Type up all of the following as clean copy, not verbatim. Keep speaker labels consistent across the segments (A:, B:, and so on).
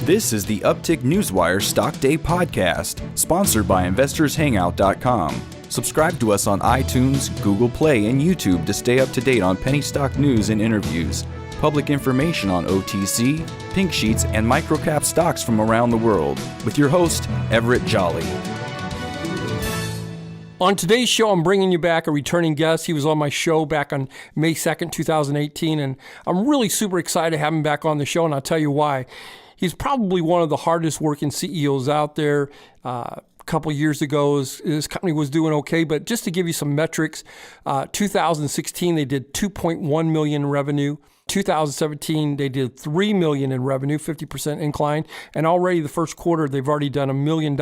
A: This is the Uptick Newswire Stock Day podcast, sponsored by InvestorsHangout.com. Subscribe to us on iTunes, Google Play, and YouTube to stay up to date on penny stock news and interviews, public information on OTC, pink sheets, and microcap stocks from around the world, with your host, Everett Jolly.
B: On today's show, I'm bringing you back a returning guest. He was on my show back on May 2nd, 2018, and I'm really super excited to have him back on the show, and I'll tell you why. He's probably one of the hardest working CEOs out there. A couple years ago, his company was doing okay, but just to give you some metrics, 2016, they did $2.1 million in revenue. 2017, they did $3 million in revenue, 50% incline. And already the first quarter, they've already done $1 million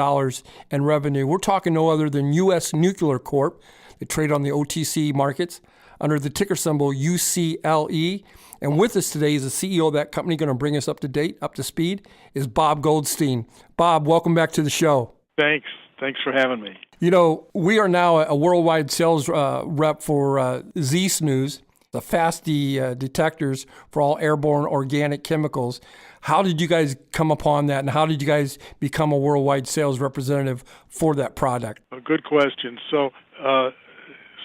B: in revenue. We're talking no other than U.S. Nuclear Corp. They trade on the OTC markets under the ticker symbol UCLE. And with us today is the CEO of that company, going to bring us up to date, up to speed, is Bob Goldstein. Bob, welcome back to the show.
C: Thanks. Thanks for having me.
B: You know, we are now a worldwide sales rep for zNose, the fast detectors for all airborne organic chemicals. How did you guys come upon that, and how did you guys become a worldwide sales representative for that product?
C: A good question. So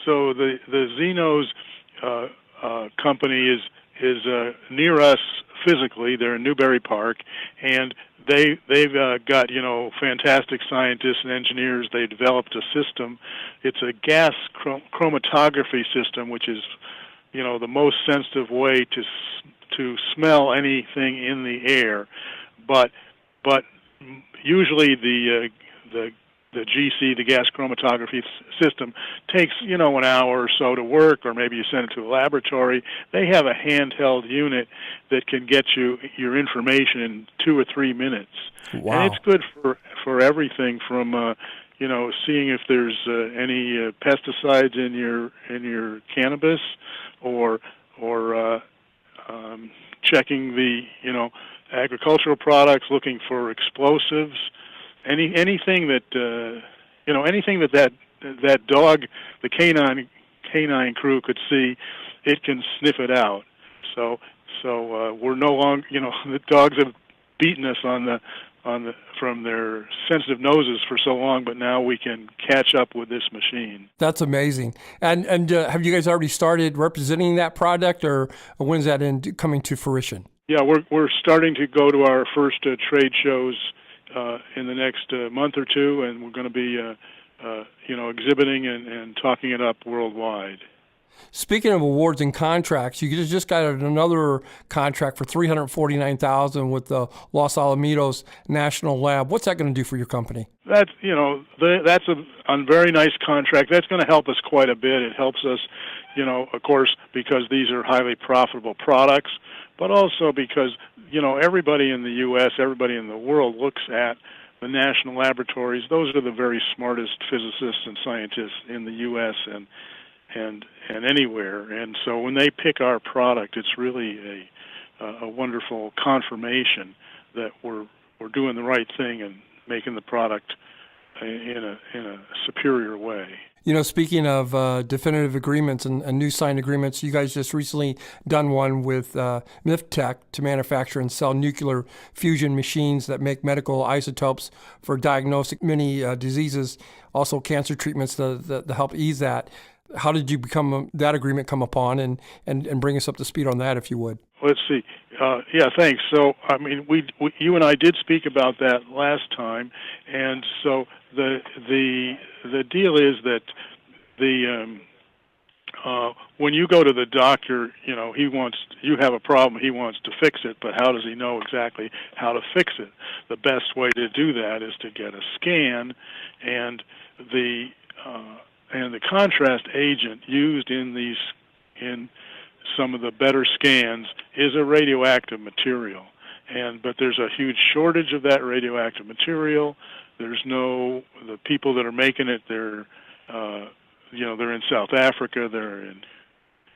C: the zNose company is near us physically. They're in Newbury Park, and they've got fantastic scientists and engineers. They developed a system. It's a gas chromatography system, which is the most sensitive way to smell anything in the air, but usually the GC, the gas chromatography system, takes an hour or so to work, or maybe you send it to a laboratory. They have a handheld unit that can get you your information in 2 or 3 minutes.
B: Wow.
C: And it's good for everything from seeing if there's any pesticides in your cannabis, or checking the agricultural products, looking for explosives, anything that that dog, the canine crew could see, it can sniff it out. So we're no longer the dogs have beaten us from their sensitive noses for so long, but now we can catch up with this machine.
B: That's amazing. And have you guys already started representing that product, or when's that coming to fruition?
C: Yeah, we're starting to go to our first trade shows in the next month or two, and we're going to be exhibiting and talking it up worldwide.
B: Speaking of awards and contracts, you just got another contract for $349,000 with the Los Alamos National Lab. What's that going to do for your company?
C: That's that's a very nice contract. That's going to help us quite a bit. It helps us, of course, because these are highly profitable products, but also because everybody in the U.S., everybody in the world looks at the national laboratories. Those are the very smartest physicists and scientists in the U.S. and anywhere. And so when they pick our product, it's really a wonderful confirmation that we're doing the right thing and making the product in a superior way.
B: Speaking of definitive agreements and new signed agreements, you guys just recently done one with MIFTech to manufacture and sell nuclear fusion machines that make medical isotopes for diagnosing many diseases, also cancer treatments to help ease that. How did you that agreement come upon, and bring us up to speed on that, if you would?
C: Let's see. Yeah, thanks. So, you and I did speak about that last time, and so the deal is that when you go to the doctor, you have a problem, he wants to fix it, but how does he know exactly how to fix it? The best way to do that is to get a scan, and the contrast agent used in some of the better scans is a radioactive material, but there's a huge shortage of that radioactive material. The people that are making it, they're in South Africa, they're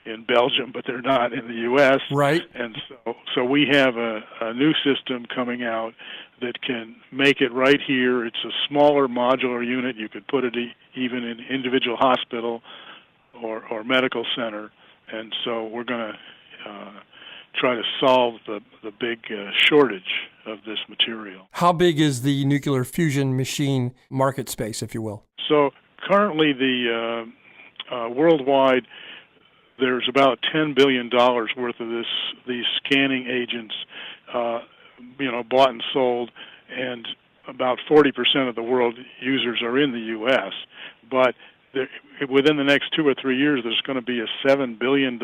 C: in Belgium, but they're not in the U.S.
B: Right.
C: And so we have a new system coming out that can make it right here. It's a smaller modular unit. You could put it even in individual hospital or medical center. And so we're going to try to solve the big shortage of this material.
B: How big is the nuclear fusion machine market space, if you will?
C: So currently, the worldwide, there's about $10 billion worth of these scanning agents, bought and sold, and about 40% of the world users are in the U.S. But within the next 2 or 3 years, there's going to be a $7 billion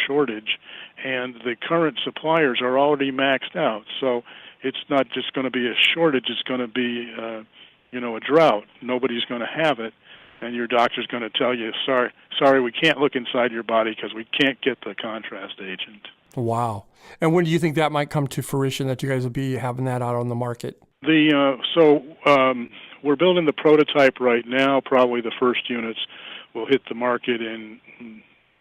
C: shortage, and the current suppliers are already maxed out. So it's not just going to be a shortage; it's going to be, a drought. Nobody's going to have it, and your doctor's going to tell you, sorry, we can't look inside your body because we can't get the contrast agent.
B: Wow. And when do you think that might come to fruition, that you guys will be having that out on the market?
C: We're building the prototype right now. Probably the first units will hit the market in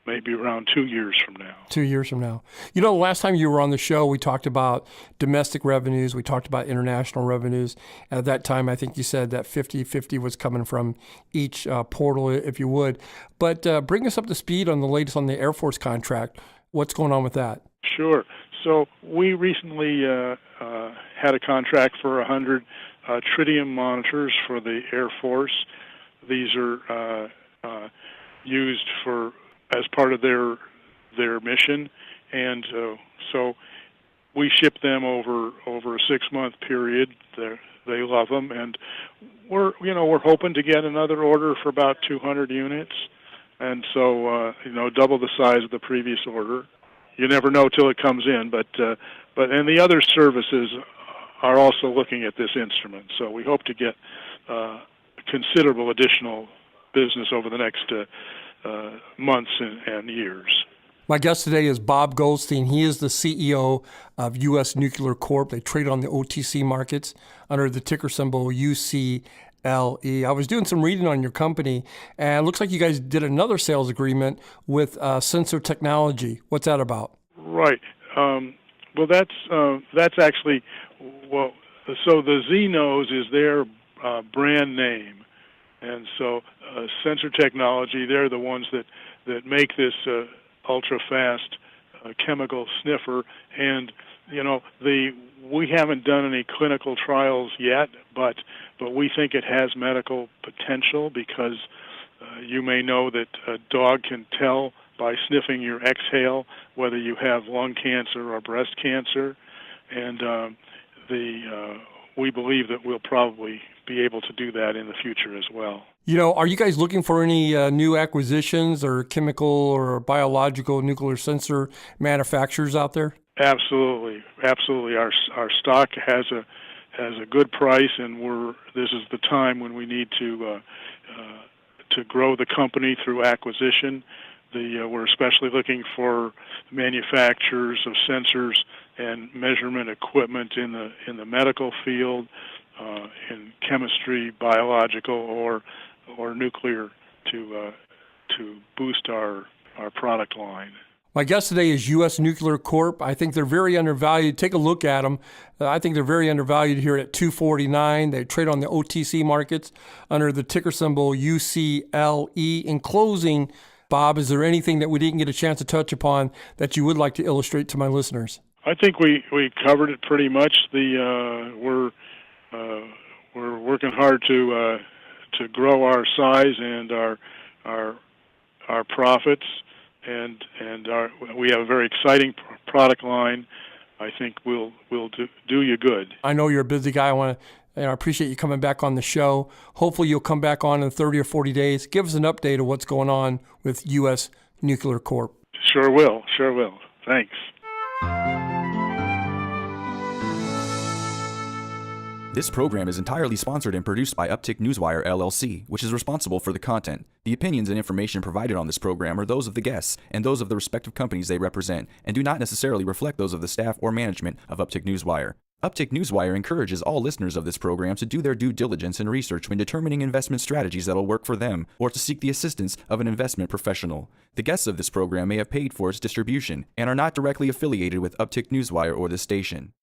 C: maybe around 2 years from now.
B: 2 years from now. Last time you were on the show, we talked about domestic revenues. We talked about international revenues. At that time, I think you said that 50-50 was coming from each portal, if you would. But bring us up to speed on the latest on the Air Force contract. What's going on with that?
C: Sure. So we recently had a contract for 100 tritium monitors for the Air Force. These are used as part of their mission, and so we ship them over a 6-month period. They love them, and we're hoping to get another order for about 200 units, and so double the size of the previous order. You never know till it comes in, but the other services are also looking at this instrument. So we hope to get considerable additional business over the next months and years.
B: My guest today is Bob Goldstein. He is the CEO of U.S. Nuclear Corp. They trade on the OTC markets under the ticker symbol UCLE. I was doing some reading on your company, and it looks like you guys did another sales agreement with Sensor Technology. What's that about?
C: Right. Well, that's actually so the zNose is their brand name, and so Sensor Technology, they're the ones that make this ultra-fast chemical sniffer, and we haven't done any clinical trials yet, but we think it has medical potential because you may know that a dog can tell by sniffing your exhale whether you have lung cancer or breast cancer, and we believe that we'll probably be able to do that in the future as well.
B: Are you guys looking for any new acquisitions or chemical or biological nuclear sensor manufacturers out there?
C: Absolutely. Our stock has a good price, and this is the time when we need to grow the company through acquisition. We're especially looking for manufacturers of sensors and measurement equipment in the medical field, in chemistry, biological, or nuclear to boost our product line.
B: My guest today is U.S. Nuclear Corp. I think they're very undervalued. Take a look at them. I think they're very undervalued here at $249. They trade on the OTC markets under the ticker symbol UCLE. In closing, Bob, is there anything that we didn't get a chance to touch upon that you would like to illustrate to my listeners?
C: I think we covered it pretty much. We're working hard to grow our size and our profits, and we have a very exciting product line. I think we'll do you good.
B: I know you're a busy guy. I appreciate you coming back on the show. Hopefully you'll come back on in 30 or 40 days. Give us an update of what's going on with U.S. Nuclear Corp.
C: Sure will. Thanks.
A: This program is entirely sponsored and produced by Uptick Newswire, LLC, which is responsible for the content. The opinions and information provided on this program are those of the guests and those of the respective companies they represent, and do not necessarily reflect those of the staff or management of Uptick Newswire. Uptick Newswire encourages all listeners of this program to do their due diligence and research when determining investment strategies that will work for them, or to seek the assistance of an investment professional. The guests of this program may have paid for its distribution and are not directly affiliated with Uptick Newswire or this station.